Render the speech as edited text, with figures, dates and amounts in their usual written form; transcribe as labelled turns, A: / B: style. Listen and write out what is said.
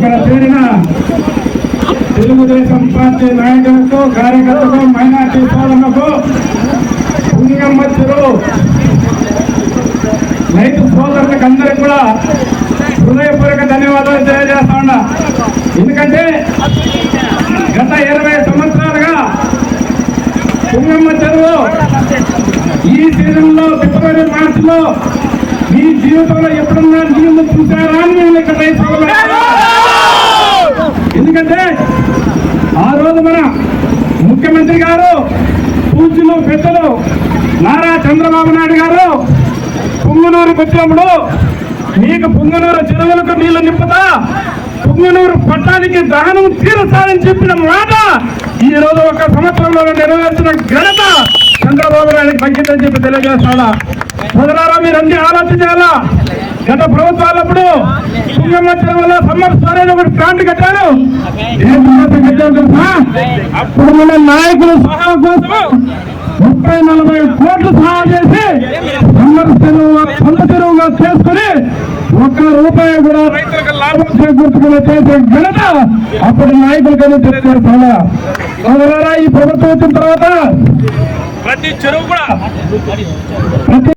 A: ఇక్కడ చేరిన తెలుగుదేశం పార్టీ నాయకులకు, కార్యకర్తలకు, మైనార్టీ సోదరులకు, పుంగమ్మ చెరువు రైతు సోదరులకు అందరికీ కూడా హృదయపూర్వక ధన్యవాదాలు తెలియజేస్తా ఉన్నా. ఎందుకంటే గత 20 సంవత్సరాలుగా పుంగమ్మ చెరువు ఈ సీజన్లో ఫిబ్రవరి మార్చిలో మీ జీవితంలో ఎప్పుడన్నా నీళ్లు చూసారా అని మేము ఇక్కడ రైతు సోదరులు. ఎందుకంటే ఆ రోజు మన ముఖ్యమంత్రి గారు పూజ్యులు పెద్దలు నారా చంద్రబాబు నాయుడు గారు పుంగనూరుకు వచ్చినప్పుడు మీకు పుంగనూరు చెరువులకు నీళ్లు నింపుతా, పుంగనూరు పట్టానికి దహనం తీరుస్తానని చెప్పిన మాట ఈ రోజు ఒక సంవత్సరంలో నెరవేర్చిన ఘనత చంద్రబాబు నాయుడికి తగ్గిందని చెప్పి తెలియజేస్తాడా. సోదరారా, మీరు అన్ని ఆలోచించాలా. గత ప్రభుత్వాలప్పుడు పుంగమ్మ చెరువులో సమ్మర్ స్టోరేజ్ ఒకటి ప్లాంట్ కట్టారు. అప్పుడు మన నాయకులు సహా కోసం 30-40 కోట్లు సహా చేసి సమ్మర్ చెరువు సొంత చెరువుగా చేసుకుని ₹1 కూడా రైతులకు లాభం చేకూర్చుకుని చేసే ఘనత అప్పటి నాయకులకైనా తెలియజేస్తాడా. సోదరారా, ఈ ప్రభుత్వం వచ్చిన తర్వాత ప్రతి చెరువు కూడా